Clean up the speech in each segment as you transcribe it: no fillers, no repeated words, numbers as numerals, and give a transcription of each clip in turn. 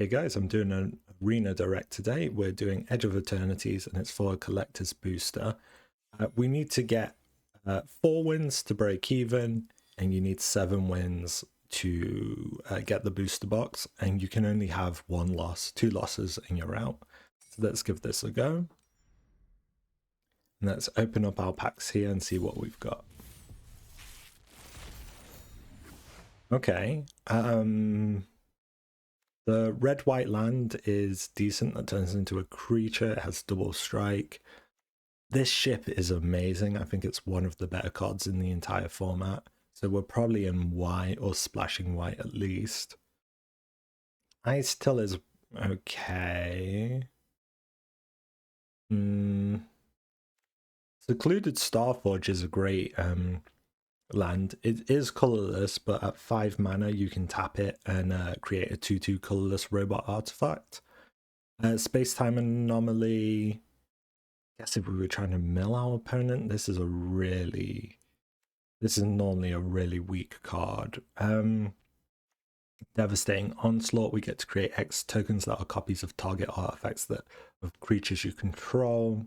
Hey guys, I'm doing an arena direct today. We're doing Edge of Eternities and it's for a collector's booster. We need to get 4 wins to break even, and you need 7 wins to get the booster box, and you can only have 1 loss, 2 losses and you're out. So let's give this a go. And let's open up our packs here and see what we've got. Okay. The red-white land is decent. That turns into a creature. It has double strike. This ship is amazing. I think it's one of the better cards in the entire format. So we're probably in white or splashing white at least. Ice Till is okay. Secluded Starforge is a great land. It is colorless, but at 5 mana you can tap it and create a 2/2 colorless robot artifact. Space-time anomaly. I guess if we were trying to mill our opponent, this is normally a really weak card. Devastating Onslaught, we get to create X tokens that are copies of target artifacts of creatures you control.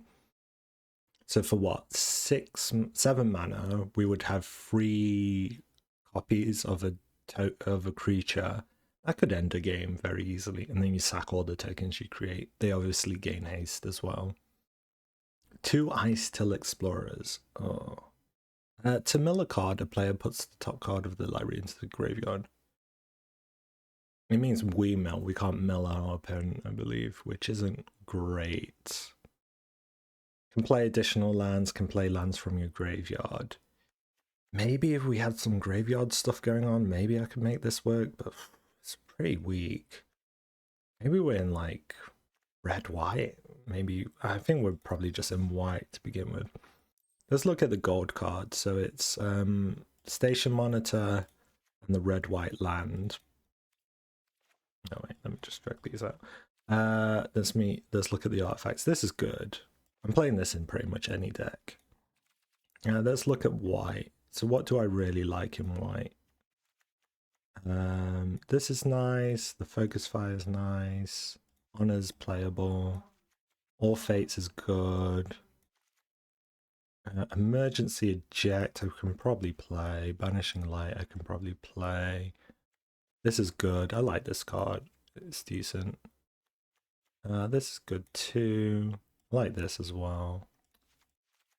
So for what, 7 mana, we would have 3 copies of a creature. That could end a game very easily, and then you sack all the tokens you create. They obviously gain haste as well. 2 Ice Till Explorers. Oh. To mill a card, a player puts the top card of the library into the graveyard. It means we mill. We can't mill our opponent, I believe, which isn't great. Can play additional lands, can play lands from your graveyard. Maybe if we had some graveyard stuff going on, maybe I could make this work, but it's pretty weak. Maybe we're in like red-white. Maybe, I think we're probably just in white to begin with. Let's look at the gold card. So it's Station Monitor and the red-white land. Oh wait, let me just drag these out. Let's look at the artifacts. This is good. I'm playing this in pretty much any deck. Let's look at white. So what do I really like in white? This is nice. The Focus Fire is nice. Honor's playable. All-Fates is good. Emergency Eject I can probably play. Banishing Light I can probably play. This is good. I like this card. It's decent. This is good too. I like this as well.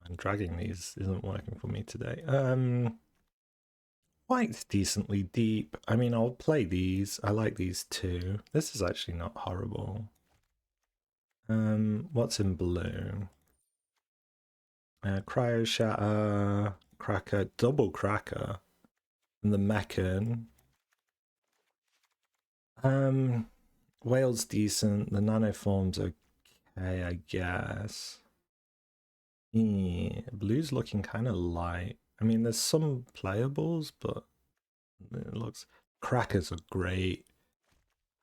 And dragging these isn't working for me today. White's decently deep. I mean, I'll play these. I like these too. This is actually not horrible. What's in blue? Cryo Shatter, Cracker, double Cracker, and the Mechan. Whale's decent. The Nanoform's okay, I guess. Blue's looking kind of light. I mean, there's some playables, but it looks... Crackers are great.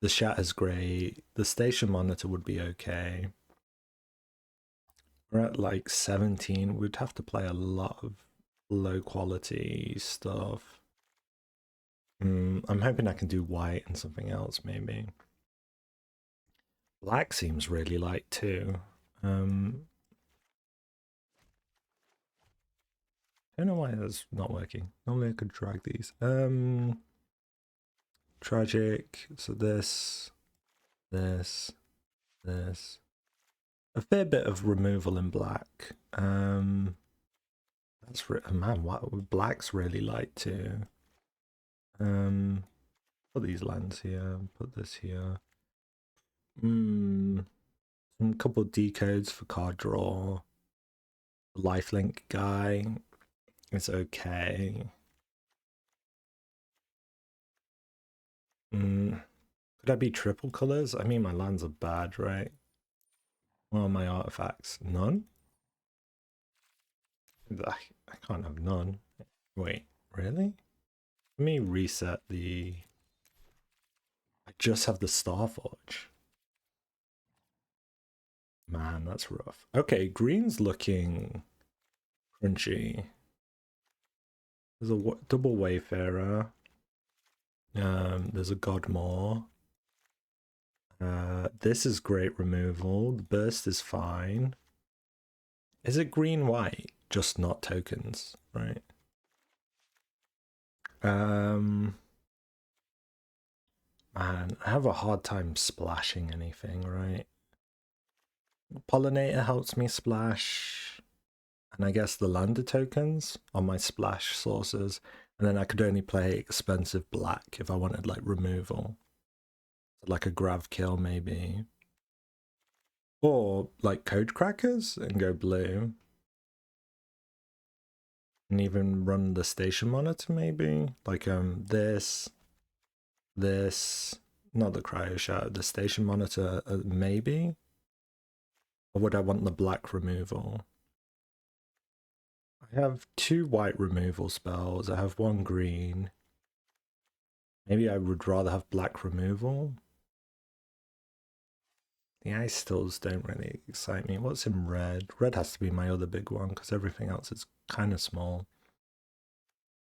The Shatter's great. The Station Monitor would be okay. We're at like 17. We'd have to play a lot of low quality stuff. I'm hoping I can do white and something else maybe. Black seems really light too. I don't know why that's not working. Normally I could drag these. Tragic. So this. A fair bit of removal in black. Man, what black's really light too. Put these lands here. Put this here. Some couple decodes for card draw. Lifelink guy. It's okay. Could I be triple colors? I mean, my lands are bad, right? What are my artifacts? None? I can't have none. Wait, really? Let me reset the... I just have the Starforge. Man, that's rough. Okay, green's looking crunchy. There's a double Wayfarer. There's a Godmaw. This is great removal. The burst is fine. Is it green-white? Just not tokens, right? Man, I have a hard time splashing anything, right? Pollinator helps me splash, and I guess the lander tokens on my splash sources, and then I could only play expensive black if I wanted like removal, like a grav kill maybe, or like Codecrackers and go blue, and even run the station monitor maybe, like this, not the cryo shadow, the station monitor maybe. Or would I want the black removal? I have 2 white removal spells. I have 1 green. Maybe I would rather have black removal. The ice stills don't really excite me. What's in red? Red has to be my other big one because everything else is kind of small.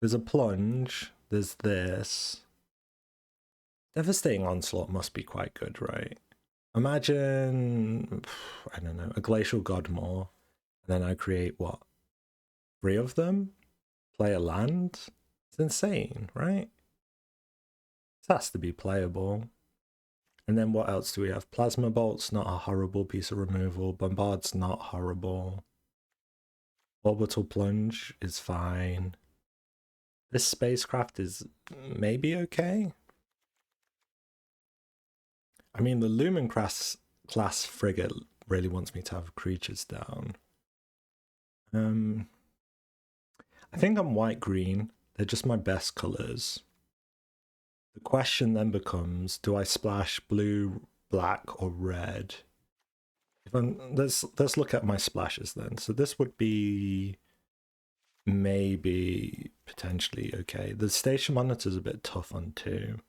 There's a plunge. There's this. Devastating Onslaught must be quite good, right? Imagine, I don't know, a Glacier Godmaw. And then I create what? 3 of them? Play a land? It's insane, right? This has to be playable. And then what else do we have? Plasma Bolt's not a horrible piece of removal. Bombard's not horrible. Orbital Plunge is fine. This spacecraft is maybe okay. I mean, the Lumen-Class Frigate really wants me to have creatures down. I think I'm white-green. They're just my best colors. The question then becomes, do I splash blue, black, or red? If let's look at my splashes then. So this would be maybe potentially okay. The station monitor is a bit tough on 2.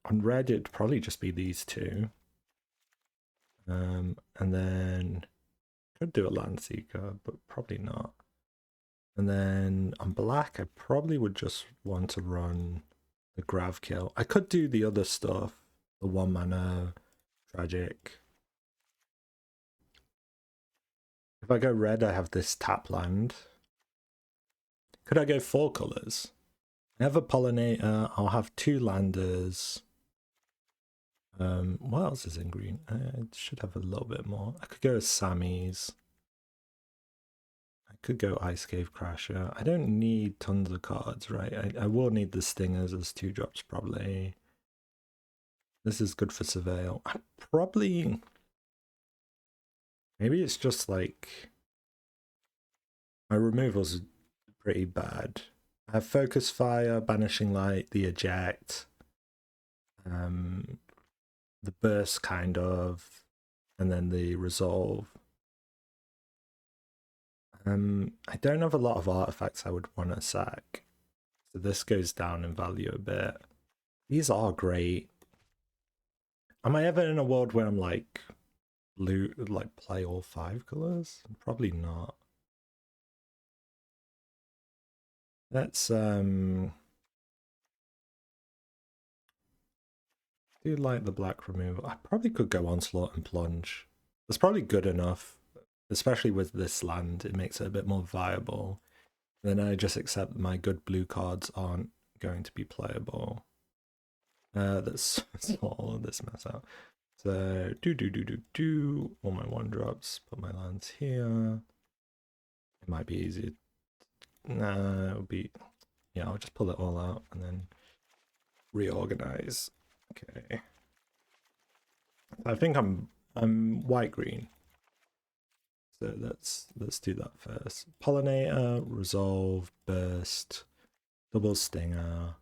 On red, it'd probably just be these 2. And then could do a Landseeker, but probably not. And then on black, I probably would just want to run the Grav Kill. I could do the other stuff, the 1 mana tragic. If I go red, I have this tap land. Could I go 4 colors? I have a Pollinator, I'll have 2 landers. What else is in green? I should have a little bit more. I could go with Sammy's. I could go Ice Cave Crasher. I don't need tons of cards, right? I will need the Stingers as 2 drops probably. This is good for Surveil. I probably... Maybe it's just like... My removal's pretty bad. I have Focus Fire, Banishing Light, the Eject. The Burst kind of. And then the Resolve. I don't have a lot of artifacts I would want to sack. So this goes down in value a bit. These are great. Am I ever in a world where I'm like play all 5 colors? Probably not. Let's do like the black removal. I probably could go Onslaught and Plunge. That's probably good enough, especially with this land. It makes it a bit more viable. Then I just accept my good blue cards aren't going to be playable. Let's sort all of this mess out. So do all my 1-drops, put my lands here. It might be easy. Nah, it'll be, yeah, I'll just pull it all out and then reorganize. Okay. I think I'm white-green. So let's do that first. Pollinator, Resolve, Burst, Double Stinger.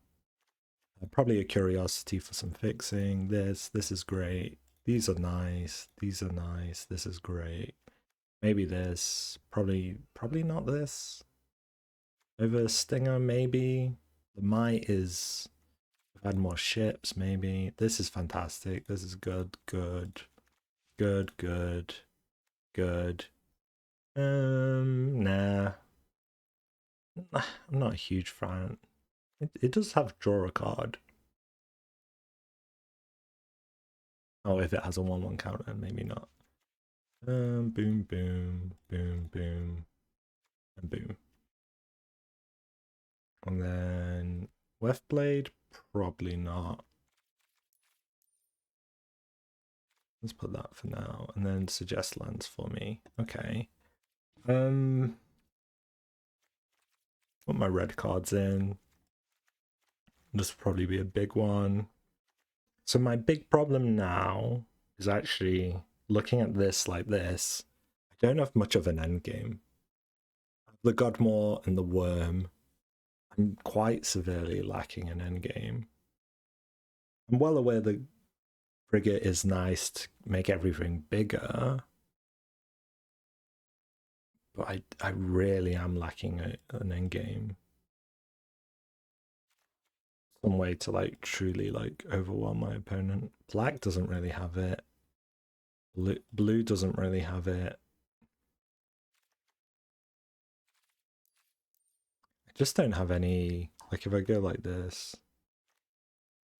Probably a Curiosity for some fixing. This is great. These are nice. These are nice. This is great. Maybe this. Probably not this. Over Stinger, maybe. The Might is... I've had more ships, maybe. This is fantastic. This is good. Nah. I'm not a huge fan. It does have draw a card. Oh, if it has a 1/1 counter, maybe not. Boom, boom, boom, boom, and boom. And then Weftblade, probably not. Let's put that for now, and then suggest lands for me. Okay. Put my red cards in. This will probably be a big one. So my big problem now is actually looking at this like this. I don't have much of an end game. The Godmaw and the Worm, I'm quite severely lacking an end game. I'm well aware the Frigate is nice to make everything bigger, but I really am lacking an end game. Some way to like truly like overwhelm my opponent. Black doesn't really have it. Blue doesn't really have it. I just don't have any, like if I go like this,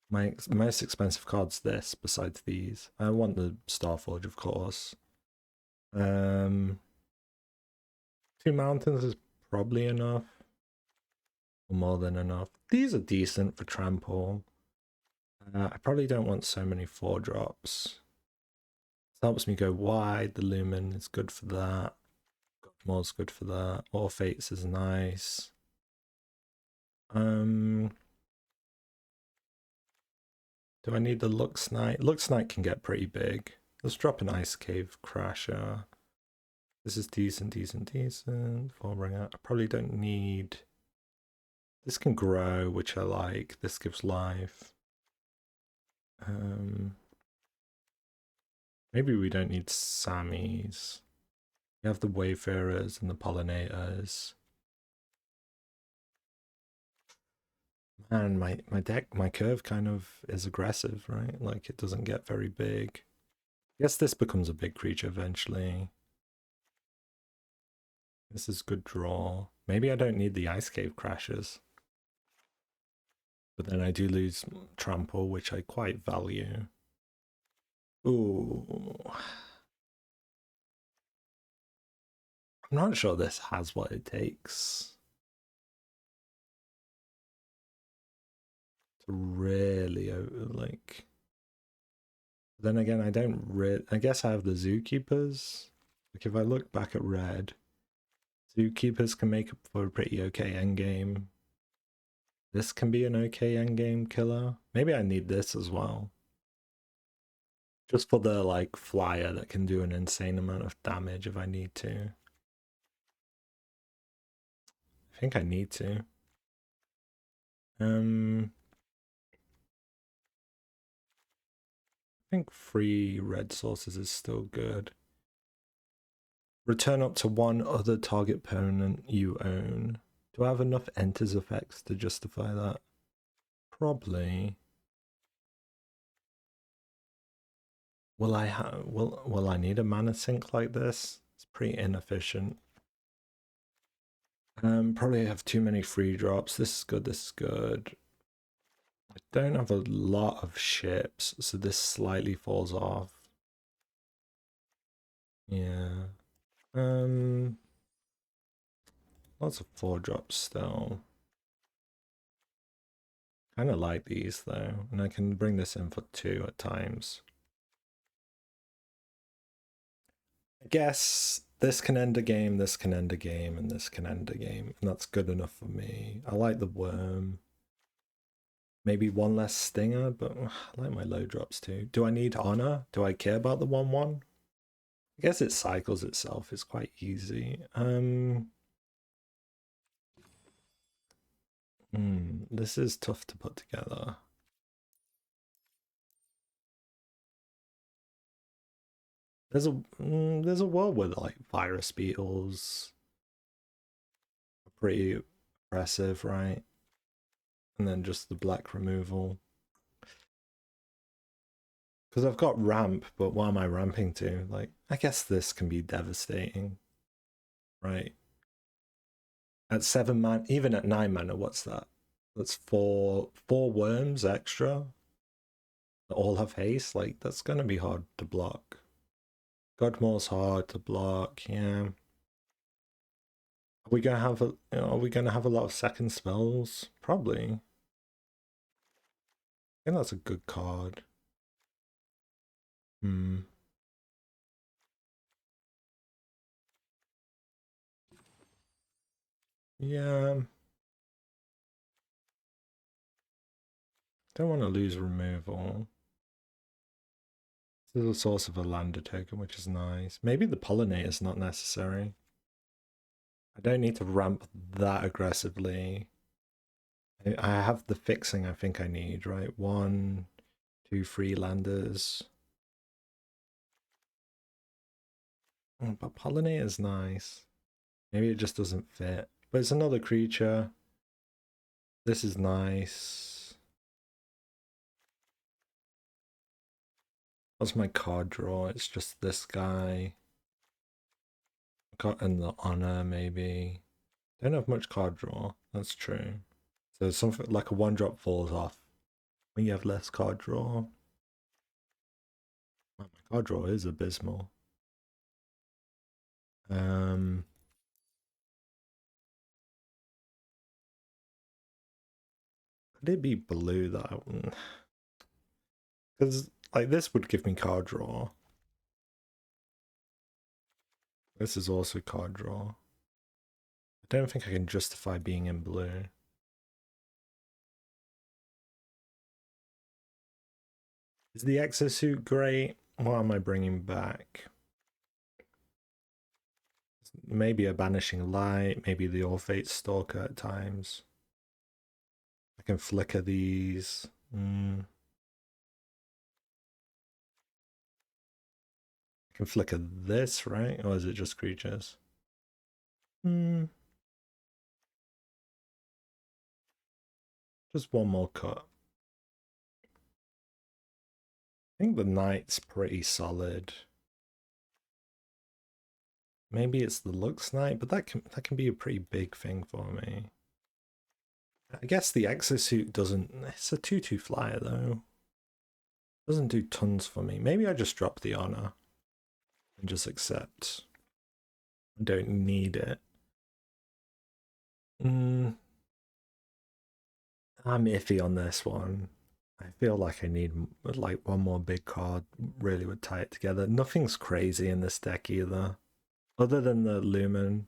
my most expensive card's this besides these. I want the Starforge, of course. 2 mountains is probably enough. Or more than enough. These are decent for trample. I probably don't want so many 4-drops. This helps me go wide. The Lumen is good for that. Godmaw's good for that. All-Fates is nice. Do I need the Luxknight? Luxknight can get pretty big. Let's drop an Ice Cave Crasher. This is decent. Thawbringer. I probably don't need... This can grow, which I like. This gives life. Maybe we don't need Sammys. We have the Wayfarers and the Pollinators. Man, my curve kind of is aggressive, right? Like it doesn't get very big. I guess this becomes a big creature eventually. This is good draw. Maybe I don't need the Ice Cave Crashes. But then I do lose trample, which I quite value. Ooh. I'm not sure this has what it takes to really, like... Then again, I don't really... I guess I have the Zookeepers. Like, if I look back at red, Zookeepers can make up for a pretty okay endgame. This can be an okay endgame killer. Maybe I need this as well. Just for the, like, flyer that can do an insane amount of damage if I need to. I think I need to. I think 3 red sources is still good. Return up to 1 other target opponent you own. Do I have enough enters effects to justify that? Probably. Will I need a mana sink like this? It's pretty inefficient. Probably have too many free drops. This is good, this is good. I don't have a lot of ships, so this slightly falls off. Yeah. Lots of 4-drops still. Kind of like these though, and I can bring this in for 2 at times. I guess this can end a game, this can end a game, and this can end a game, and that's good enough for me. I like the Worm. Maybe 1 less Stinger, but I like my low drops too. Do I need Honor? Do I care about the 1/1? I guess it cycles itself, it's quite easy. This is tough to put together. There's a world where like virus beetles are pretty oppressive, right? And then just the black removal. Because I've got ramp, but what am I ramping to? Like, I guess this can be devastating, right? At 7 mana, even at 9 mana, what's that? That's 4 worms extra. They all have haste. Like, that's gonna be hard to block. Godmaw's hard to block, yeah. Are we gonna have are we gonna have a lot of second spells? Probably. I think that's a good card. Yeah. Don't want to lose removal. This is a source of a lander token, which is nice. Maybe the pollinator is not necessary. I don't need to ramp that aggressively. I have the fixing I think I need, right? 1, 2, 3 landers. But pollinator is nice. Maybe it just doesn't fit. But it's another creature. This is nice. What's my card draw? It's just this guy. And the honor, maybe. Don't have much card draw. That's true. So something like a 1-drop falls off when you have less card draw. My card draw is abysmal. Could it be blue that one? Because like this would give me card draw. This is also card draw. I don't think I can justify being in blue. Is the exosuit great? What am I bringing back? Maybe a Banishing Light, maybe the All-Fates Stalker at times. I can flicker these. I can flicker this, right? Or is it just creatures? Just one more cut. I think the Knight's pretty solid. Maybe it's the Luxknight, but that can be a pretty big thing for me. I guess the exosuit doesn't. It's a 2/2 flyer though. Doesn't do tons for me. Maybe I just drop the honor and just accept. I don't need it. I'm iffy on this one. I feel like I need like one more big card. Really would tie it together. Nothing's crazy in this deck either. Other than the Lumen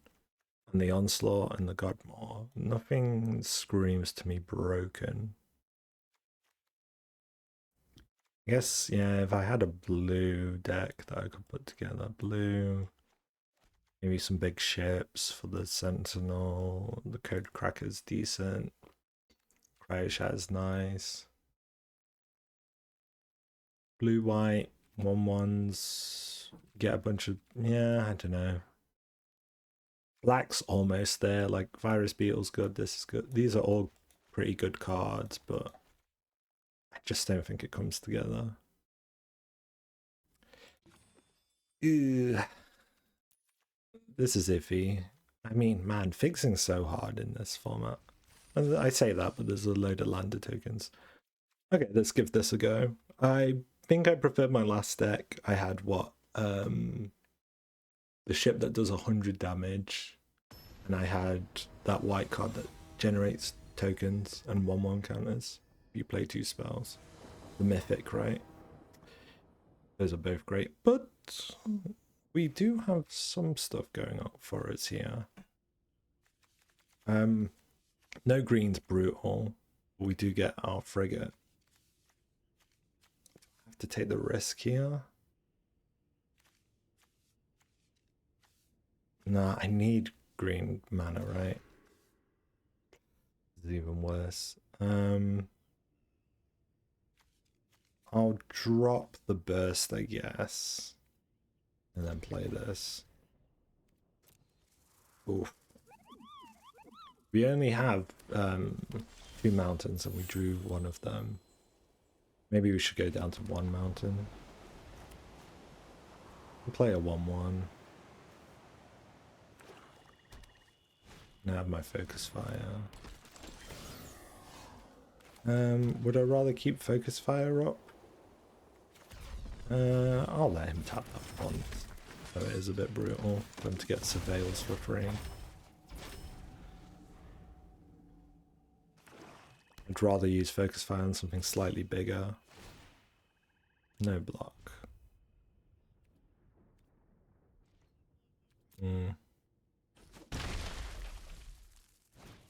and the Onslaught and the Godmaw, nothing screams to me broken. I guess, yeah, if I had a blue deck that I could put together, blue, maybe some big ships for the Sentinel, the Codecracker's decent, Cryoshat's nice. Blue, white, 1/1s, get a bunch of, yeah, I don't know. Black's almost there, like Virus Beetle's good, this is good. These are all pretty good cards, but I just don't think it comes together. Ew. This is iffy. I mean, man, fixing's so hard in this format. I say that, but there's a load of lander tokens. Okay, let's give this a go. I think I preferred my last deck. I had what? The ship that does 100 damage, and I had that white card that generates tokens and 1/1 counters. You play 2 spells. The mythic, right? Those are both great, but we do have some stuff going on for us here. No green's brutal. But we do get our frigate. Have to take the risk here. Nah, I need green mana, right? It's even worse. I'll drop the burst, I guess, and then play this. Oof. We only have 2 mountains and we drew one of them. Maybe we should go down to 1 mountain. We'll play a 1/1. Now I have my focus fire. Would I rather keep focus fire up? I'll let him tap that once. So it is a bit brutal for him to get surveils for free. I'd rather use Focus Fire on something slightly bigger. No block.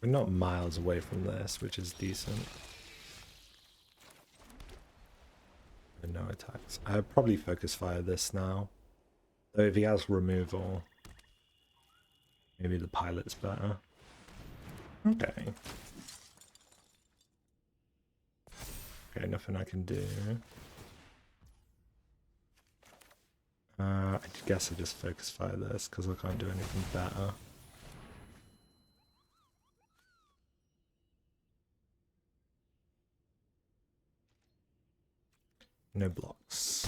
We're not miles away from this, which is decent. And no attacks. I'd probably Focus Fire this now. Though if he has removal, maybe the pilot's better. Okay. Okay, nothing I can do. I guess I just Focus Fire this because I can't do anything better. No blocks.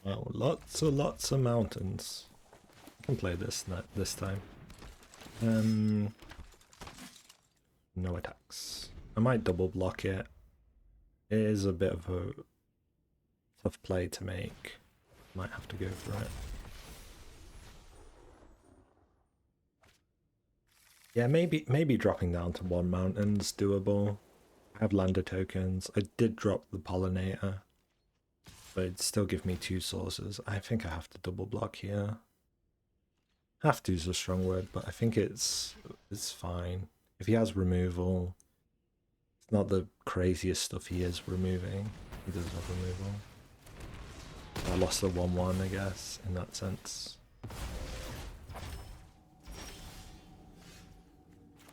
Well, lots of mountains. I can play this time. No attacks. I might double block it. It is a bit of a tough play to make. Might have to go for it. Yeah, maybe dropping down to 1 mountain's doable. I have lander tokens. I did drop the pollinator, but it'd still give me 2 sources. I think I have to double block here. Have to is a strong word, but I think it's fine. If he has removal, it's not the craziest stuff he is removing. He does have removal. I lost the 1/1, I guess, in that sense.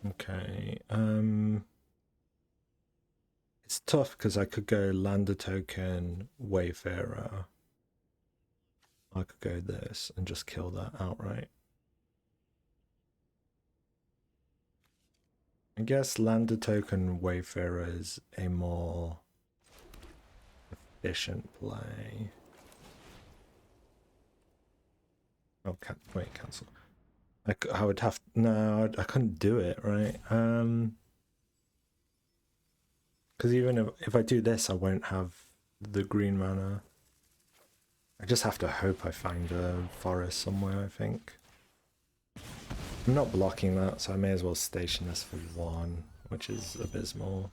Okay, it's tough because I could go lander token, Wayfarer. I could go this and just kill that outright. I guess lander token Wayfarer is a more efficient play. Oh, wait, cancel. I would have no, I couldn't do it, right? Because even if I do this, I won't have the green mana. I just have to hope I find a forest somewhere, I think. I'm not blocking that, so I may as well station this for 1, which is abysmal.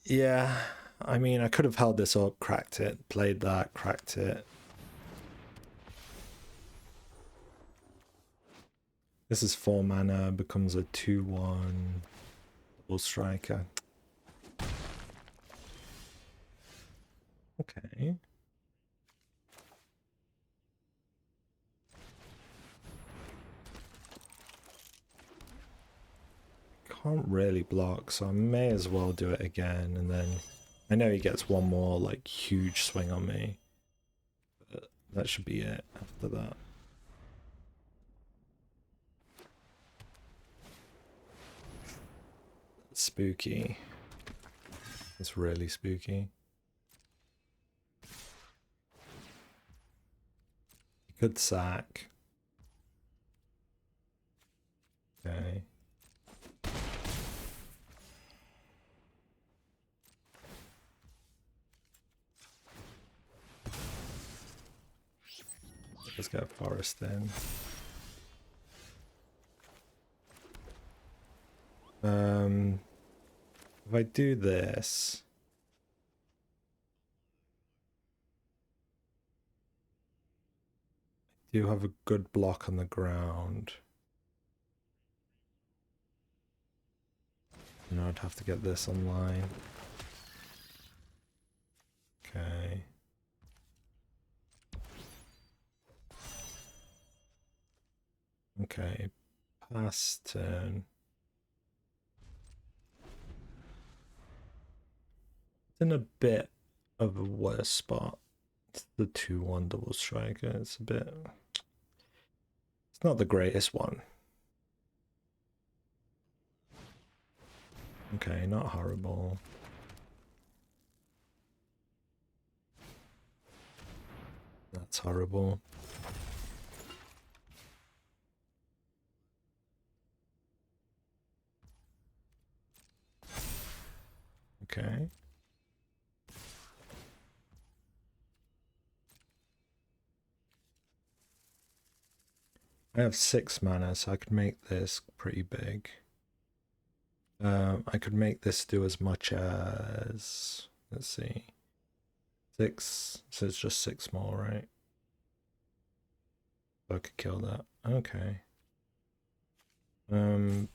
Yeah, I mean, I could have held this up, cracked it, played that, cracked it. This is 4 mana, becomes a 2/1 double striker. Okay. Can't really block, so I may as well do it again, and then I know he gets 1 more like huge swing on me, but that should be it after that. Spooky. It's really spooky. You could sack. Okay. Let's get a forest in. If I do this, I do have a good block on the ground. And I'd have to get this online. Okay. Okay, pass turn. It's in a bit of a worse spot. It's the 2/1 double striker. It's a bit... It's not the greatest one. Okay, not horrible. That's horrible. Okay. I have 6 mana, so I could make this pretty big. I could make this do as much as, let's see, 6, so it's just 6 more, right? So I could kill that. Okay.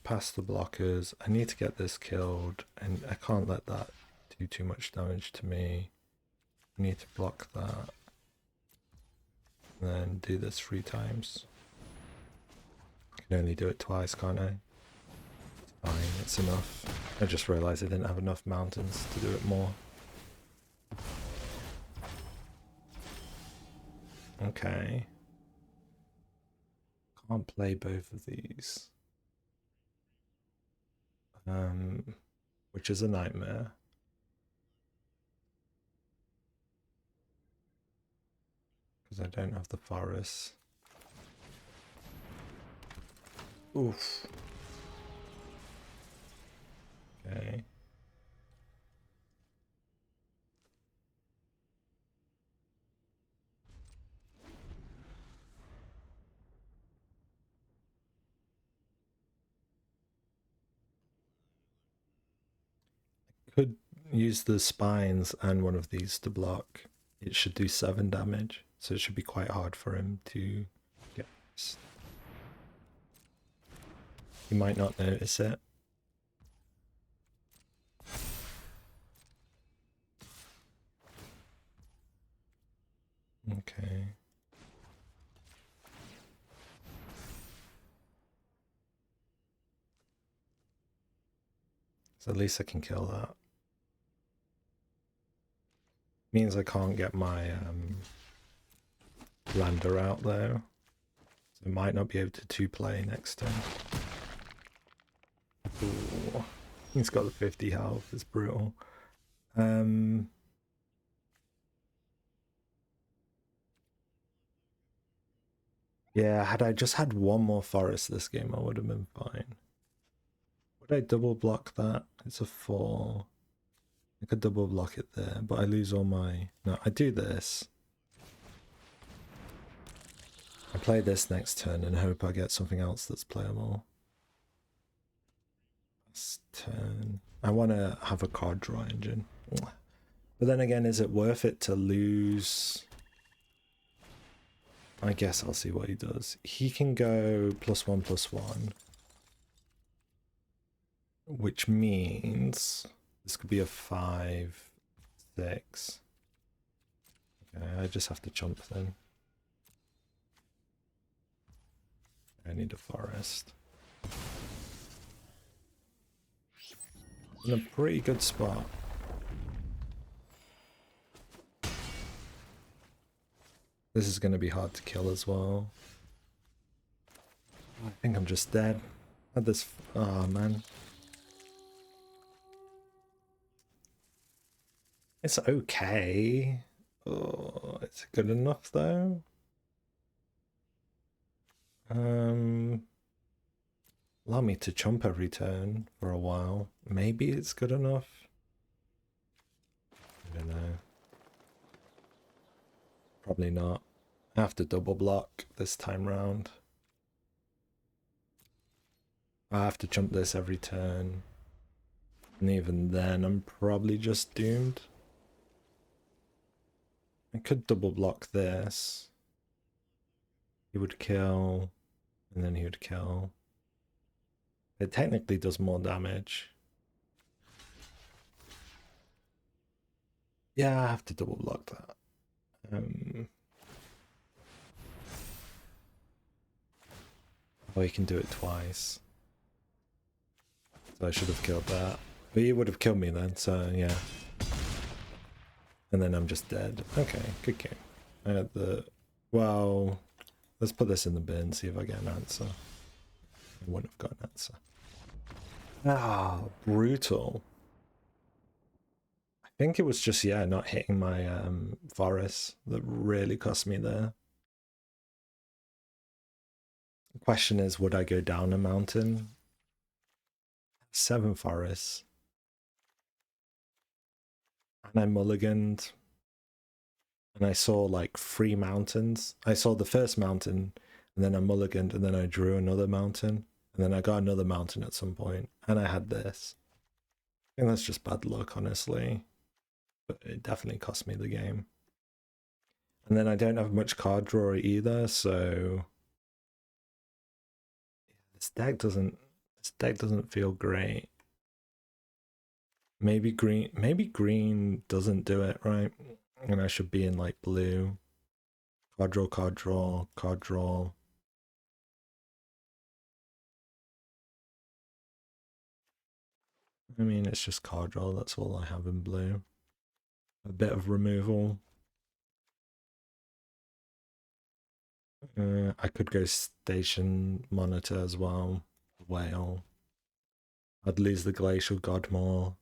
Past the blockers. I need to get this killed, and I can't let that do too much damage to me. I need to block that. And then do this 3 times. I can only do it twice, can't I? It's fine, it's enough. I just realized I didn't have enough mountains to do it more. Okay. Can't play both of these. Which is a nightmare. Because I don't have the forest. Oof. Okay. Could use the spines and one of these to block. It should do 7 damage, so it should be quite hard for him to get this. He might not notice it. Okay. So at least I can kill that. Means I can't get my lander out though. So I might not be able to 2-play next turn. Ooh. He's got the 50 health, it's brutal. Yeah, had I just had one more forest this game, I would have been fine. Would I double block that? It's a 4. I could double block it there, but I lose all my... No, I do this. I play this next turn and hope I get something else that's playable. This turn. I want to have a card draw engine. But then again, is it worth it to lose... I guess I'll see what he does. He can go +1/+1. Which means this could be a 5, 6. Okay, I just have to chump then. I need a forest. In a pretty good spot. This is going to be hard to kill as well. I think I'm just dead. Had this... Oh, man. It's okay. Oh, it's good enough, though. Allow me to chump every turn for a while. Maybe it's good enough. I don't know. Probably not. I have to double block this time round. I have to jump this every turn. And even then, I'm probably just doomed. I could double block this. He would kill, and then he would kill. It technically does more damage. Yeah, I have to double block that. Oh, he can do it twice. So I should have killed that. But he would have killed me then, so yeah. And then I'm just dead. Okay, good game. I had the... Well, let's put this in the bin, see if I get an answer. I wouldn't have got an answer. Ah, brutal. I think it was just, yeah, not hitting my forest that really cost me there. The question is, would I go down a mountain? 7 forests. and I mulliganed, and I saw like 3 mountains. I saw the first mountain, and then I mulliganed, and then I drew another mountain, and then I got another mountain at some point, and I had this. I think that's just bad luck, honestly, but it definitely cost me the game. And then I don't have much card draw either, so this deck doesn't feel great. Maybe green doesn't do it right, and I should be in like blue. Card draw, card draw, card draw. I mean, it's just card draw, that's all I have in blue. A bit of removal. I could go Station Monitor as well. Whale. I'd lose the Glacier Godmaw.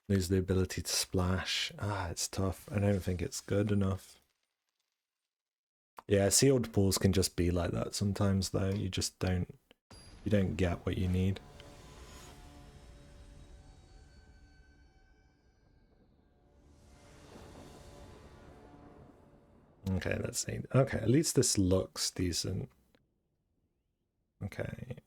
Lose the ability to splash. It's tough. I don't think it's good enough. Yeah, sealed pools can just be like that sometimes though. You don't get what you need. Okay, let's see. Okay, at least this looks decent. Okay.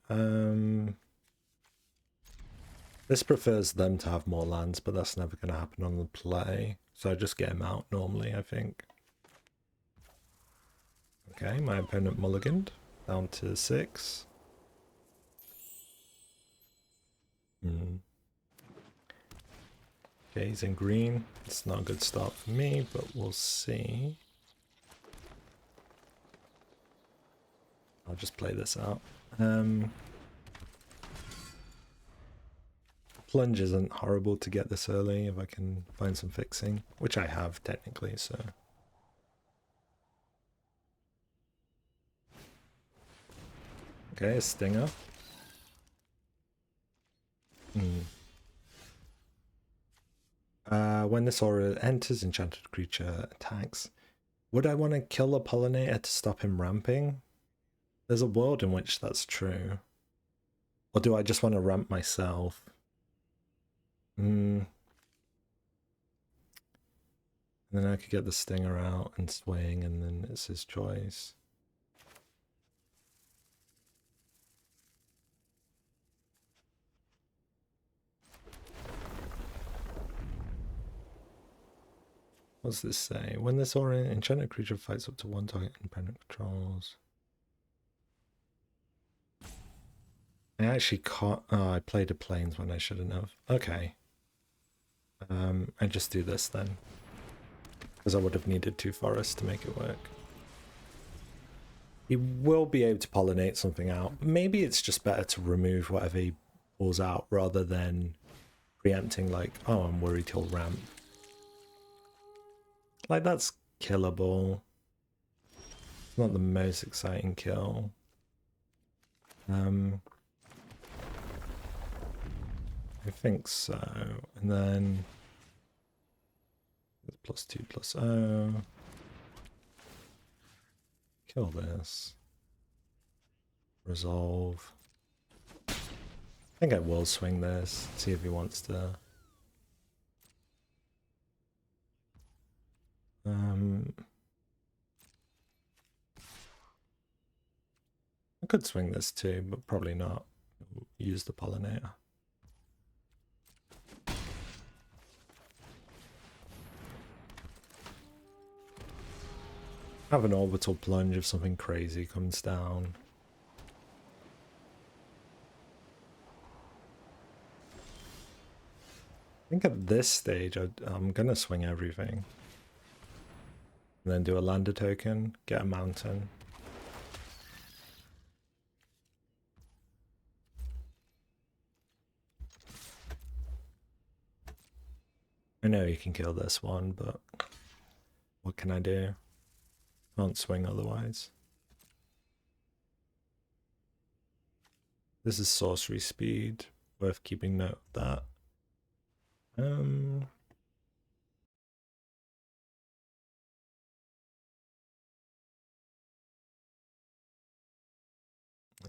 This prefers them to have more lands, but that's never going to happen on the play. So I just get him out normally, I think. Okay, my opponent mulliganed down to 6. Okay, he's in green. It's not a good start for me, but we'll see. I'll just play this out. Plunge isn't horrible to get this early if I can find some fixing, which I have technically, so. Okay, a stinger. When this aura enters, enchanted creature attacks. Would I want to kill a pollinator to stop him ramping? There's a world in which that's true. Or do I just want to ramp myself? And then I could get the stinger out and swing, and then it's his choice. What's this say? When this aura enchanted creature fights up to 1 target independent controls. I actually can't. Oh, I played a planes when I shouldn't have. Okay. I just do this then, because I would have needed 2 forests to make it work. He will be able to pollinate something out. Maybe it's just better to remove whatever he pulls out rather than preempting like, oh, I'm worried he'll ramp. Like, that's killable. It's not the most exciting kill. I think so. And then +2/+0. Kill this. Resolve. I think I will swing this, see if he wants to. I could swing this too, but probably not. Use the pollinator. Have an orbital plunge if something crazy comes down. I think at this stage I'm gonna swing everything. And then do a lander token, get a mountain. I know you can kill this one, but what can I do? Can't swing otherwise. This is sorcery speed, worth keeping note of that.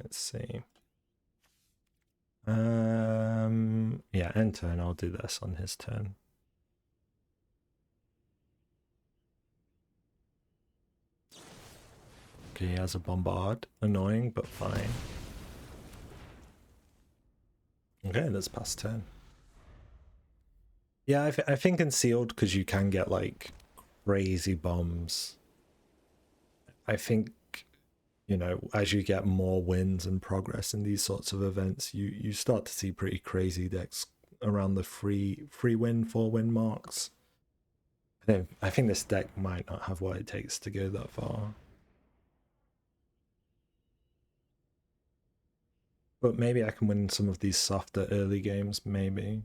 Let's see. Yeah, Yeah, end turn, I'll do this on his turn. Okay, he has a bombard. Annoying, but fine. Okay, let's pass turn. Yeah, I think in sealed, because you can get like crazy bombs. I think, you know, as you get more wins and progress in these sorts of events, you start to see pretty crazy decks around the 3-win, 4-win marks. I think this deck might not have what it takes to go that far. But maybe I can win some of these softer early games, maybe.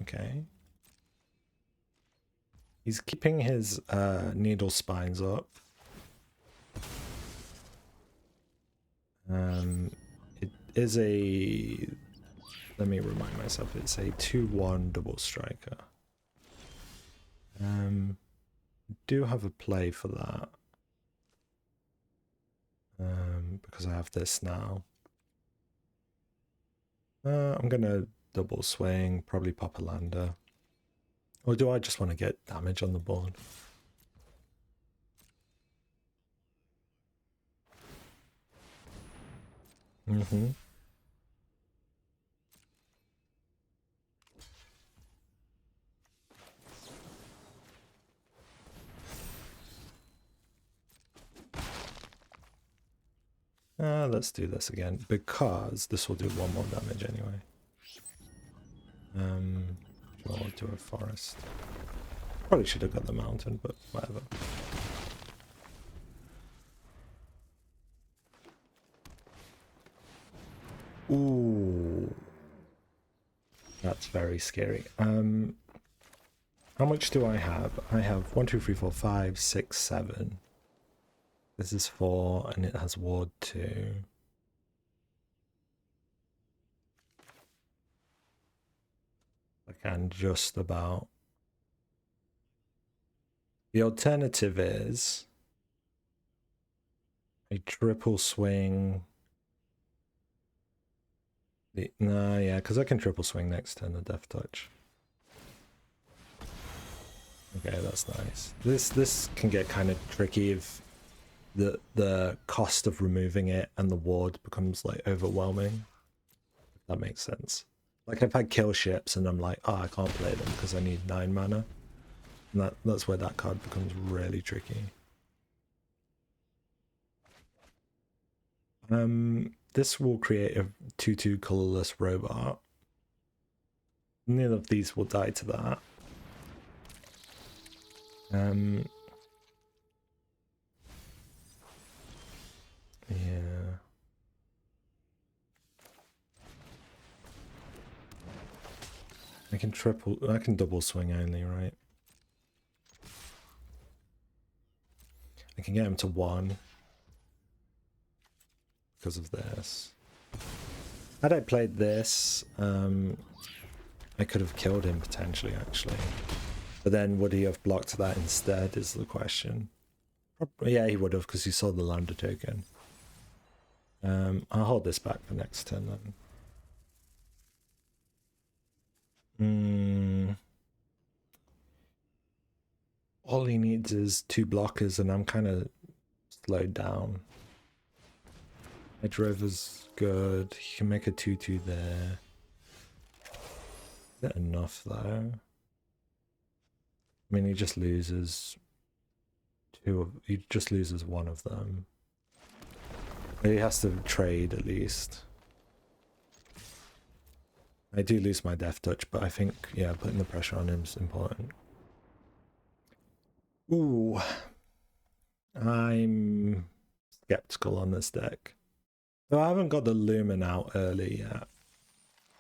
Okay. He's keeping his needle spines up. It is a... Let me remind myself, it's a 2-1 double striker. Do have a play for that. Because I have this now. I'm gonna double swing, probably pop a lander. Or do I just want to get damage on the board? Mm-hmm. Let's do this again, because this will do 1 more damage anyway. I'll do a forest. Probably should have got the mountain, but whatever. Ooh. That's very scary. How much do I have? I have 1, 2, 3, 4, 5, 6, 7. This is 4, and it has ward 2. I can just about. The alternative is a triple swing. Nah, yeah, because I can triple swing next turn, a death touch. Okay, that's nice. This can get kind of tricky if the cost of removing it and the ward becomes like overwhelming. If that makes sense. Like I've had kill ships and I'm like, oh, I can't play them because I need 9 mana. And that's where that card becomes really tricky. This will create a 2/2 colorless robot. None of these will die to that. Yeah. I can double swing only, right? I can get him to 1 because of this. Had I played this, I could have killed him potentially, actually. But then would he have blocked that instead is the question. Probably, yeah, he would have because he saw the lander token. I'll hold this back for next turn then. All he needs is 2 blockers and I'm kind of slowed down. Edge Rover's good. He can make a 2/2 there. Is that enough though? I mean, he just loses he just loses 1 of them. He has to trade at least. I do lose my death touch, but I think, yeah, putting the pressure on him is important. Ooh. I'm skeptical on this deck. Though I haven't got the Lumen out early yet.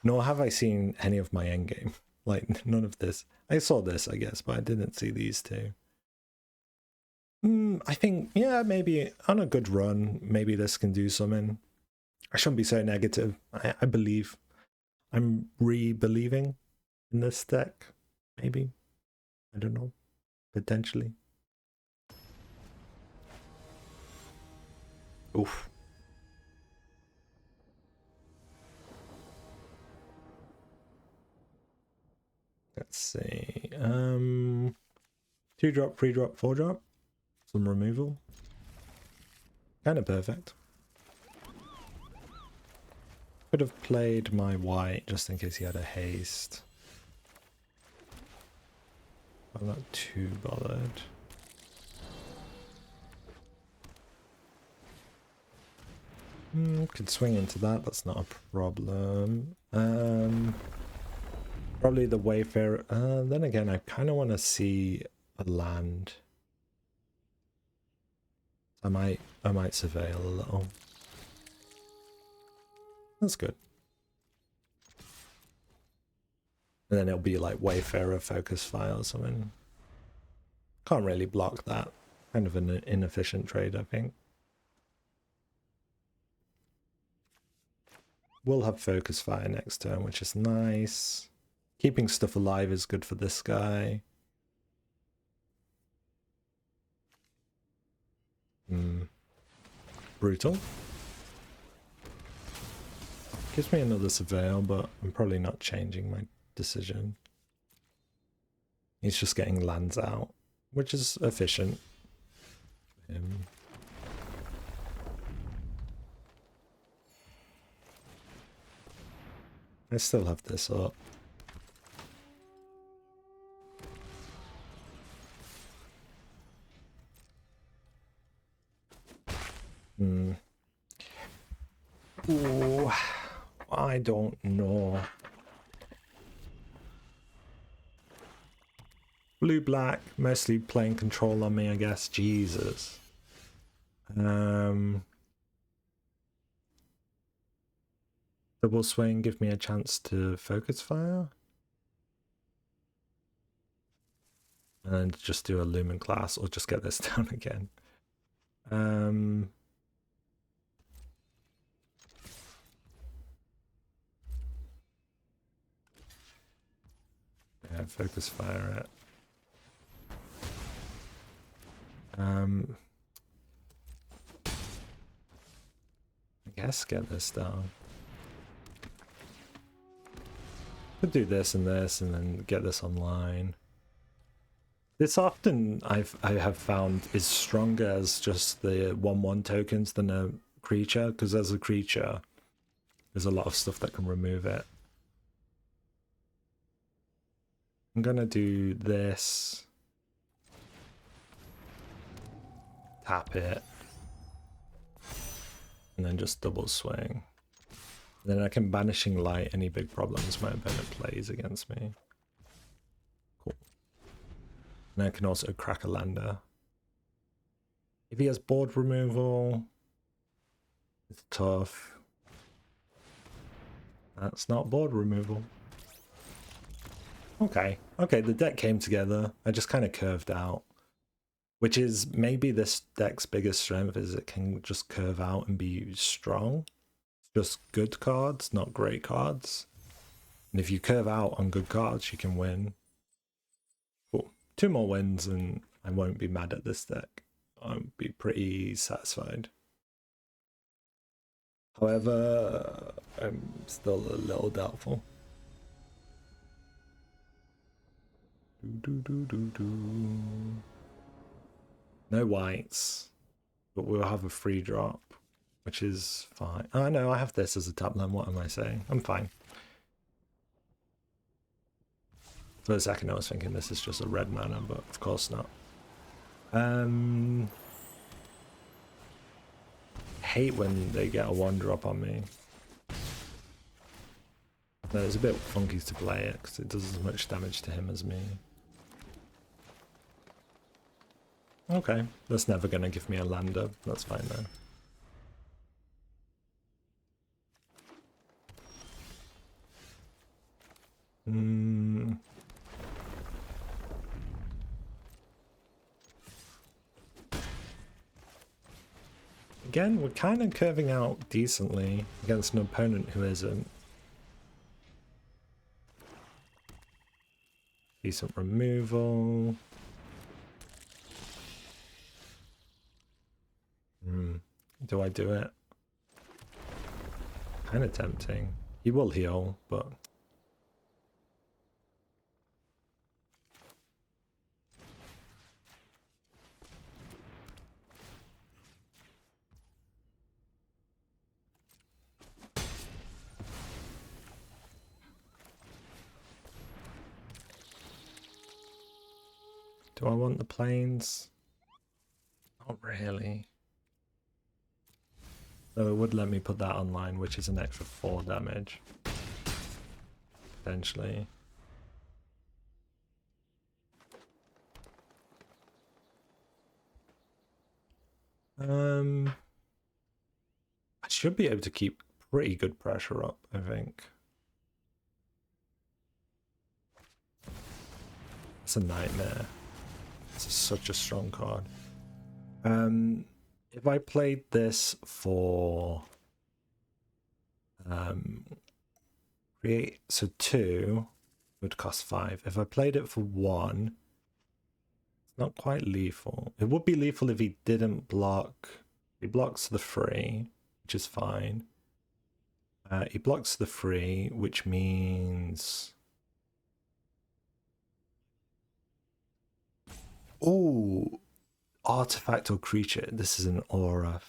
Nor have I seen any of my endgame. Like, none of this. I saw this, I guess, but I didn't see these two. I think, yeah, maybe on a good run, maybe this can do something. I shouldn't be so negative. I believe. I'm re-believing in this deck. Maybe. I don't know. Potentially. Oof. Let's see. 2-drop, 3-drop, 4-drop. Some removal. Kind of perfect. Could have played my white just in case he had a haste. I'm not too bothered. Could swing into that, that's not a problem. Probably the Wayfarer. Then again, I kind of want to see a land. I might surveil a little. That's good. And then it'll be like Wayfarer Focus Fire or something. Can't really block that. Kind of an inefficient trade, I think. We'll have Focus Fire next turn, which is nice. Keeping stuff alive is good for this guy. Brutal. Gives me another Surveil, but I'm probably not changing my decision. He's just getting lands out, which is efficient for him. I still have this up. Ooh, I don't know. Blue-black, mostly playing control on me, I guess. Jesus. Double swing, give me a chance to focus fire. And just do a Lumen-Class, or just get this down again. Yeah, focus fire it. I guess get this down. Could do this and then get this online. This often I have found is stronger as just the 1/1 tokens than a creature, because as a creature there's a lot of stuff that can remove it. I'm gonna do this. Tap it. And then just double swing. And then I can Banishing Light any big problems my opponent plays against me. Cool. And I can also crack a lander. If he has board removal, it's tough. That's not board removal. Okay, the deck came together. I just kind of curved out. Which is maybe this deck's biggest strength, is it can just curve out and be strong. Just good cards, not great cards. And if you curve out on good cards, you can win. Cool. 2 more wins and I won't be mad at this deck. I'll be pretty satisfied. However, I'm still a little doubtful. No whites, but we'll have a free drop, which is fine. Oh no, I have this as a tap land. What am I saying? I'm fine. For a second I was thinking this is just a red mana, but of course not. Hate when they get a 1-drop on me. No, it's a bit funky to play it because it does as much damage to him as me. Okay, that's never going to give me a lander. That's fine though. Again, we're kind of curving out decently against an opponent who isn't. Decent removal. Do I do it? Kind of tempting. He will heal, but Do I want the planes? Not really. So it would let me put that online, which is an extra 4 damage. Potentially. I should be able to keep pretty good pressure up, I think. It's a nightmare. This is such a strong card. If I played this for create, so 2 would cost 5. If I played it for 1, it's not quite lethal. It would be lethal if he didn't block. He blocks the 3, which is fine. He blocks the 3, which means... Ooh, artifact or creature. This is an aura.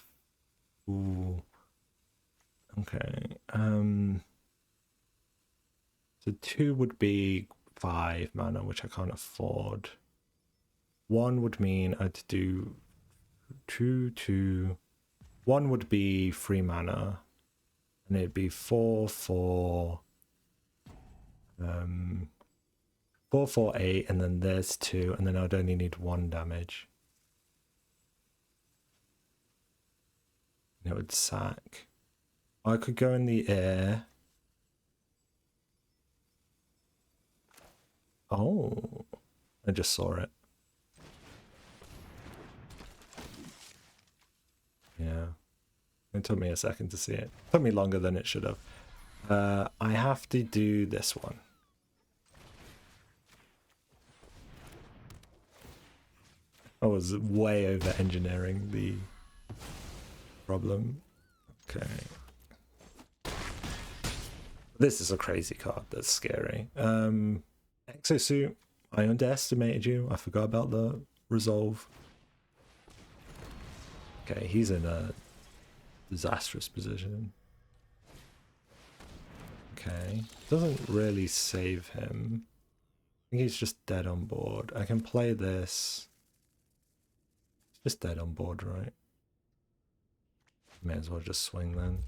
Ooh. Okay. So 2 would be 5 mana, which I can't afford. 1 would mean I'd do 2, 2. 1 would be 3 mana, and it'd be 4, 4. 4, 4, 8, and then there's 2, and then I'd only need 1 damage. And it would sack. I could go in the air. Oh, I just saw it. Yeah, it took me a second to see it. It took me longer than it should have. I have to do this one. I was way over engineering the problem. Okay. This is a crazy card. That's scary. Exosuit, I underestimated you. I forgot about the resolve. Okay, he's in a disastrous position. Okay, doesn't really save him. I think he's just dead on board. I can play this. Just dead on board, right? May as well just swing then.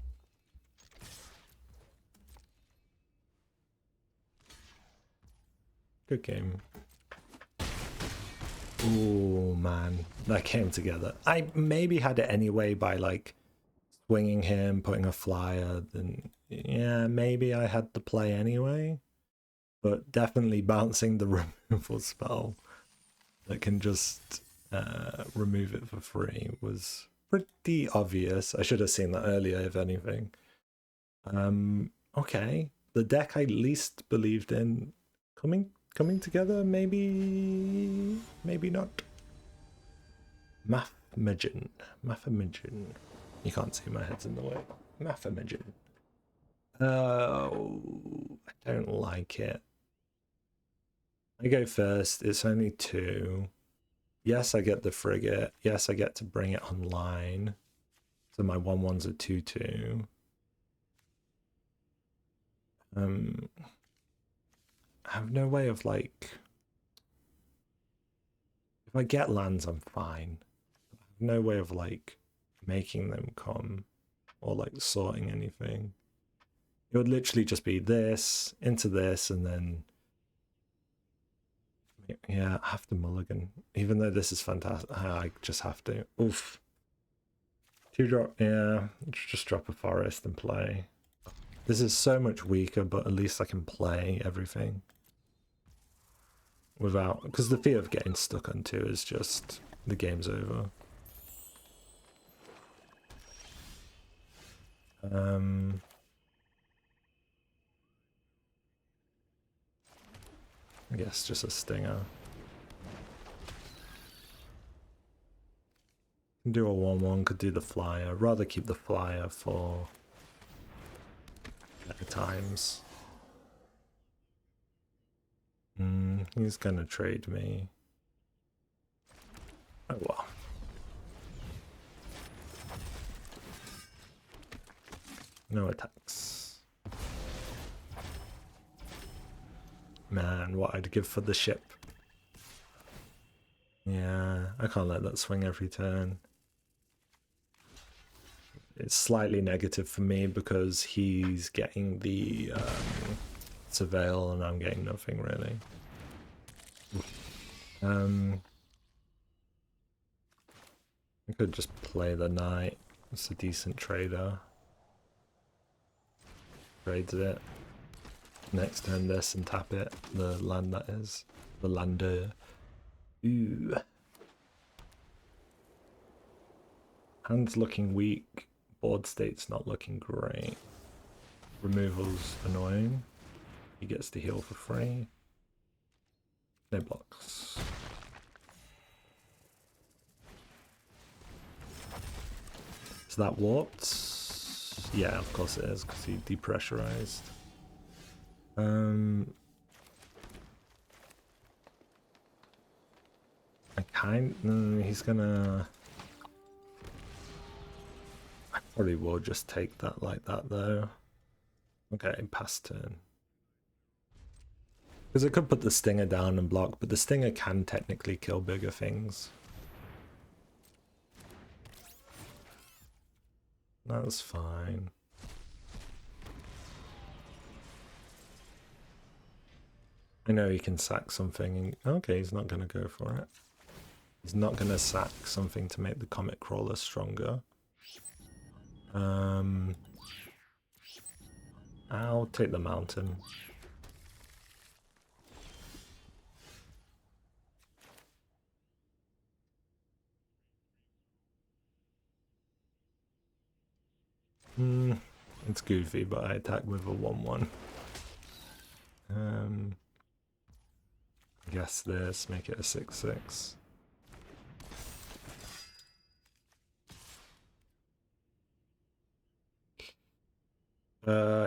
Good game. Oh man, that came together. I maybe had it anyway by like swinging him, putting a flyer, then yeah, maybe I had the play anyway. But definitely bouncing the removal spell that can just remove it for free was pretty obvious. I should have seen that earlier, if anything. Okay, the deck I least believed in coming together, maybe not. Mathemagin. You can't see, my head's in the way. Mathemagin. Oh, I don't like it. I go first. It's only 2. Yes, I get the frigate. Yes, I get to bring it online. So my 1/1's a 2/2. I have no way of like... If I get lands, I'm fine. I have no way of like making them come or like sorting anything. It would literally just be this into this, and then yeah, I have to mulligan. Even though this is fantastic, I just have to. Oof. 2-drop, yeah, just drop a forest and play. This is so much weaker, but at least I can play everything without, because the fear of getting stuck on 2 is just, the game's over. I guess just a stinger. Can do a 1/1, could do the flyer. Rather keep the flyer for better times. He's gonna trade me. Oh well. No attacks. Man, what I'd give for the ship. Yeah, I can't let that swing every turn. It's slightly negative for me because he's getting the Surveil and I'm getting nothing really. I could just play the Knight. It's a decent trader. Trades it. Next turn this and tap it. The land that is. The lander. Ooh. Hand's looking weak. Board state's not looking great. Removal's annoying. He gets to heal for free. No blocks. Is that warped? Yeah, of course it is, because he depressurized. He's gonna... I probably will just take that like that though. Okay, pass turn. Because I could put the Stinger down and block, but the Stinger can technically kill bigger things. That's fine. I know he can sack something. Okay, he's not going to go for it. He's not going to sack something to make the Comet Crawler stronger. I'll take the mountain. It's goofy, but I attack with a 1/1. Guess this, make it a 6/6.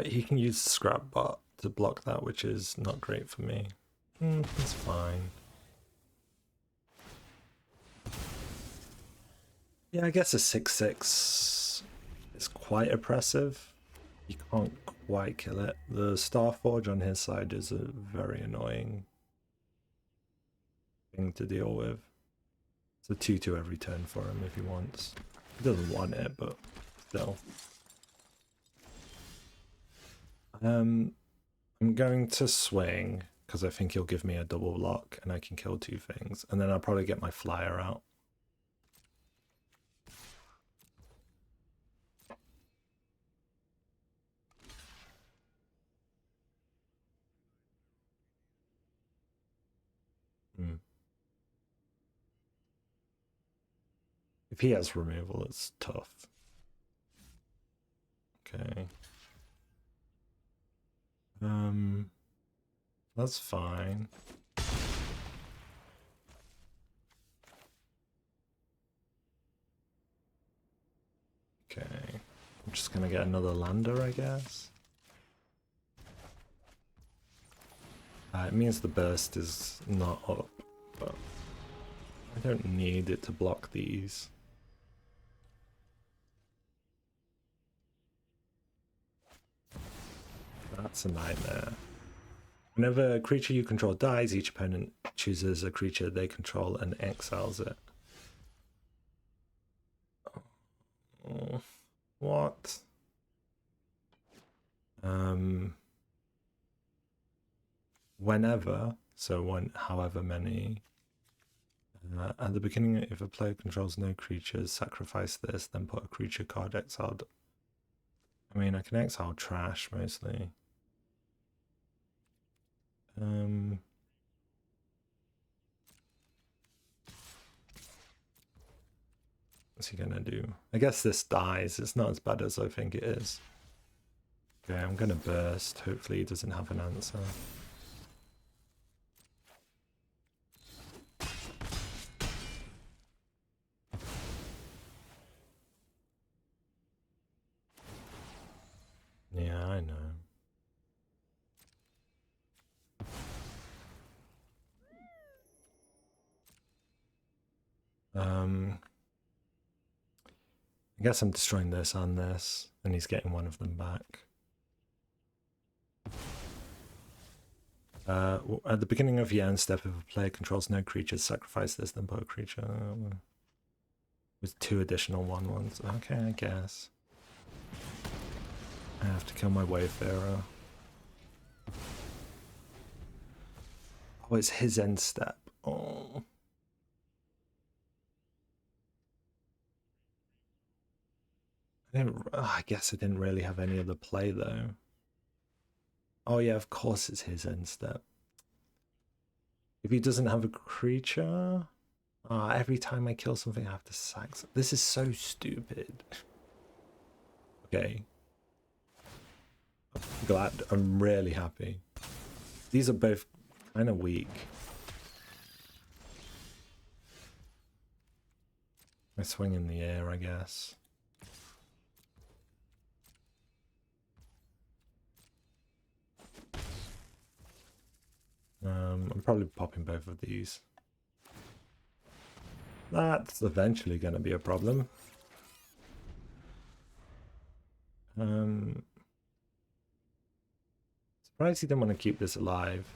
He can use Scrapbot to block that, which is not great for me. It's fine. Yeah, I guess a 6/6 is quite oppressive. You can't quite kill it. The Starforge on his side is a very annoying thing to deal with. It's a 2/2 every turn for him if he wants. He doesn't want it, but still. I'm going to swing because I think he'll give me a double block and I can kill 2 things, and then I'll probably get my flyer out. If he has removal, it's tough. Okay. That's fine. Okay. I'm just gonna get another lander, I guess. It means the burst is not up, but I don't need it to block these. That's a nightmare. Whenever a creature you control dies, each opponent chooses a creature they control and exiles it. Oh, what? Whenever, so however many. At the beginning, if a player controls no creatures, sacrifice this, then put a creature card exiled. I mean, I can exile trash mostly. What's he gonna do? I guess this dies. It's not as bad as I think it is. Okay, I'm gonna burst. Hopefully he doesn't have an answer. Yeah, I know. I guess I'm destroying this and this, and he's getting one of them back. At the beginning of your end step, if a player controls no creatures, sacrifice this, then put a creature with 2 additional 1/1s. Okay, I guess. I have to kill my Wayfarer. Oh, it's his end step. Oh. I guess I didn't really have any other play though. Oh yeah, of course it's his end step. If he doesn't have a creature, every time I kill something I have to sack. This is so stupid. Okay. I'm glad. I'm really happy. These are both kind of weak. I swing in the air, I guess. I'm probably popping both of these. That's eventually going to be a problem. Surprised he didn't want to keep this alive.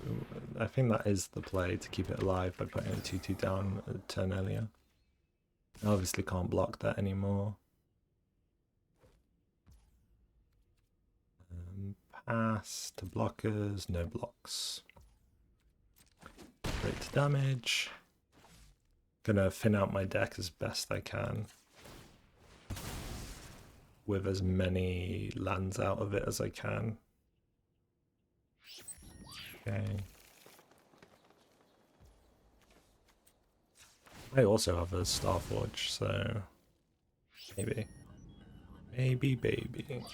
I think that is the play, to keep it alive by putting a 2/2 down a turn earlier. I obviously can't block that anymore. Pass to blockers, no blocks. Great damage. Gonna thin out my deck as best I can, with as many lands out of it as I can. Okay. I also have a Starforge, so maybe. Baby.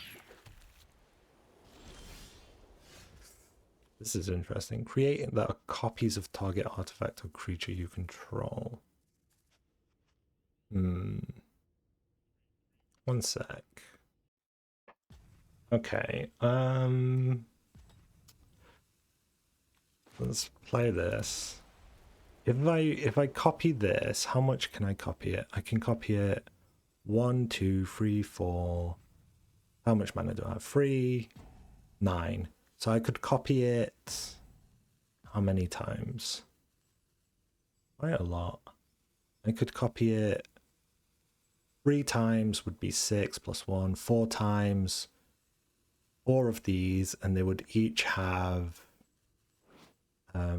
This is interesting. Create that are copies of target artifact or creature you control. One sec. Okay. Let's play this. If I copy this, how much can I copy it? I can copy it 1, 2, 3, 4. How much mana do I have? 3, 9. So I could copy it how many times? Quite a lot. I could copy it 3 times would be 6 plus 1, 4 times, 4 of these, and they would each have a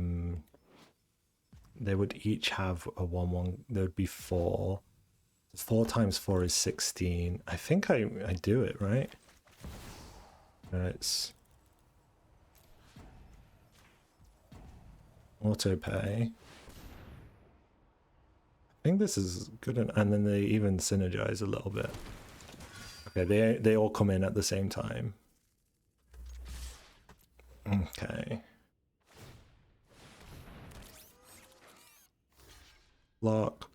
1/1. There would be 4. 4 times 4 is 16. I think I do it right. It's auto pay. I think this is good, and then they even synergize a little bit. Okay, they all come in at the same time. Okay. Block.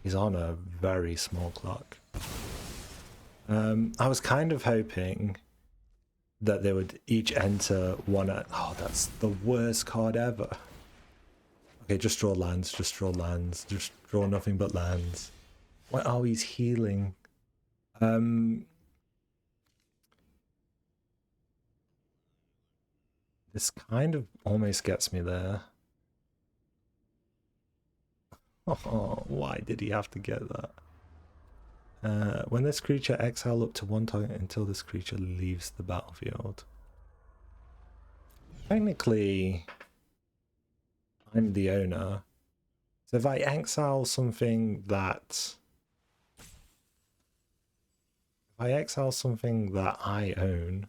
He's on a very small clock. I was kind of hoping that they would each enter one at... Oh, that's the worst card ever. Okay, just draw lands, just draw nothing but lands. What? Oh, he's healing. This kind of almost gets me there. Oh, why did he have to get that? When this creature, exile up to 1 target until this creature leaves the battlefield. Technically, I'm the owner. So if I exile something that... I own,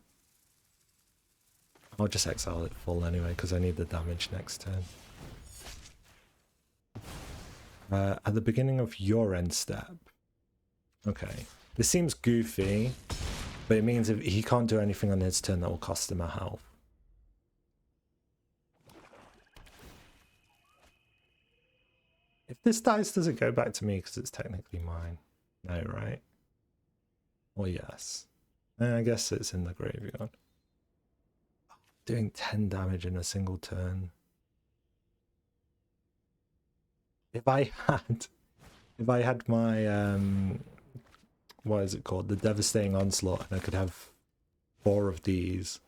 I'll just exile it full anyway, because I need the damage next turn. At the beginning of your end step. Okay. This seems goofy, but it means if he can't do anything on his turn that will cost him a health. If this dice, does it go back to me because it's technically mine? No, right? Or yes. I guess it's in the graveyard. Doing 10 damage in a single turn. If I had my what is it called? The Devastating Onslaught, and I could have 4 of these.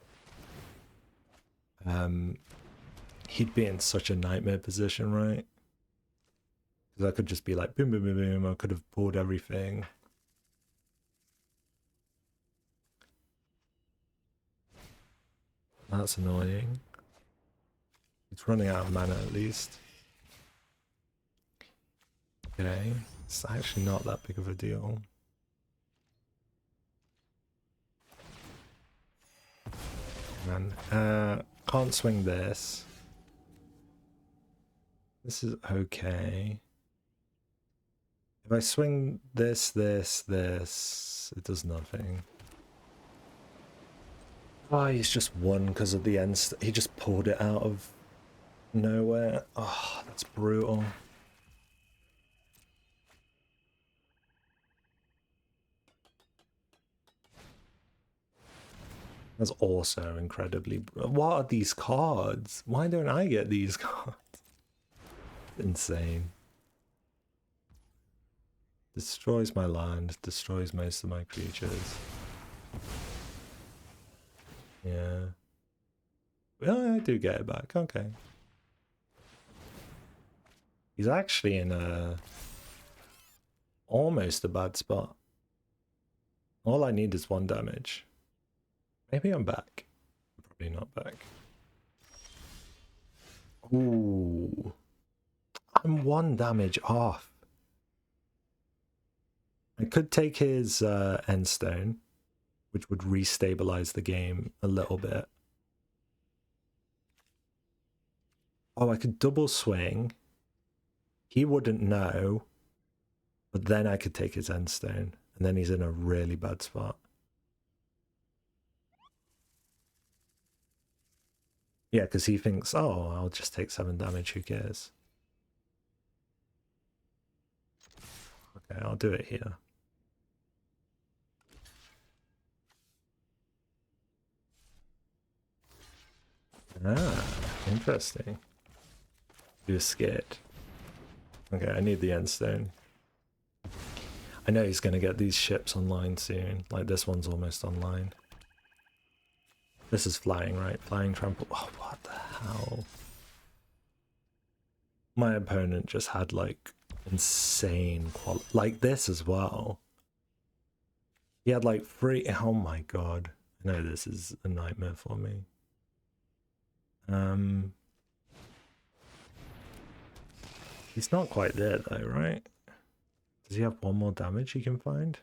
He'd be in such a nightmare position, right? Because I could just be like, boom, boom, boom, boom. I could have pulled everything. That's annoying. It's running out of mana at least. Okay, it's actually not that big of a deal. Man, can't swing this. This is okay. If I swing this, it does nothing. Oh, he's just won because of the end. He just pulled it out of nowhere. Oh, that's brutal. That's also incredibly... What are these cards? Why don't I get these cards? Insane. Destroys my land, destroys most of my creatures. Yeah. Well, I do get it back, okay. He's actually in a... almost a bad spot. All I need is 1 damage. Maybe I'm back. Probably not back. Ooh. I'm 1 damage off. I could take his Endstone, which would restabilize the game a little bit. Oh, I could double swing. He wouldn't know. But then I could take his Endstone. And then he's in a really bad spot. Yeah, because he thinks, oh, I'll just take 7 damage, who cares? Okay, I'll do it here. Ah, interesting. You're scared. Okay, I need the Endstone. I know he's going to get these ships online soon. Like, this one's almost online. This is flying, right? Flying trample. Oh, what the hell? My opponent just had, like, insane quality. Like this as well. He had, like, 3... Oh, my God. I know this is a nightmare for me. He's not quite there, though, right? Does he have 1 more damage he can find?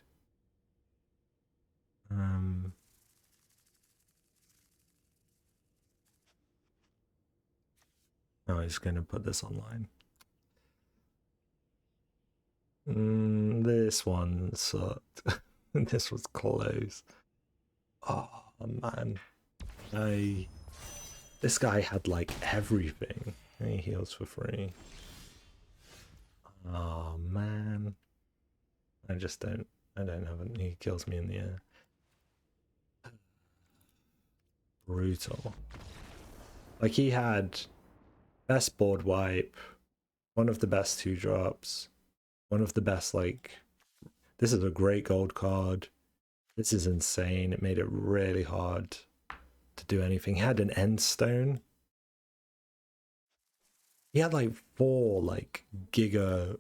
Oh, he's going to put this online. This one sucked. This was close. Oh, man. This guy had, like, everything. And he heals for free. Oh, man. I don't have it. He kills me in the air. Brutal. Like, he had best board wipe, one of the best 2-drops, one of the best, like, this is a great gold card. This is insane. It made it really hard to do anything. He had an Endstone. He had like 4 like giga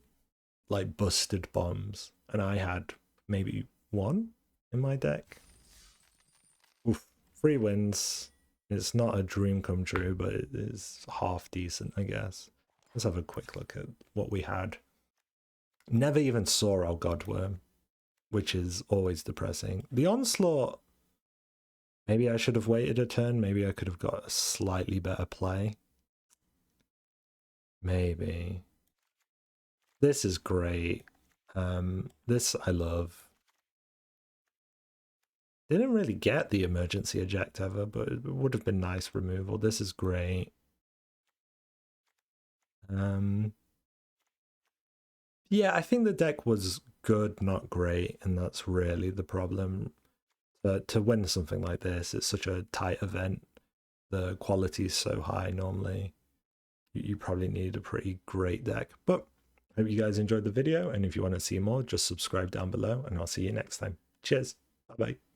like busted bombs, and I had maybe 1 in my deck. Oof. 3 wins. It's not a dream come true, but it is half decent, I guess. Let's have a quick look at what we had. Never even saw our Godworm, which is always depressing. The Onslaught, maybe I should have waited a turn. Maybe I could have got a slightly better play. Maybe. This is great. This I love. Didn't really get the Emergency Eject ever, but it would have been nice removal. This is great. Yeah, I think the deck was good, not great, and that's really the problem. But to win something like this, it's such a tight event. The quality is so high normally. You probably need a pretty great deck. But Hope you guys enjoyed the video, and if you want to see more, just subscribe down below, and I'll see you next time. Cheers. Bye bye.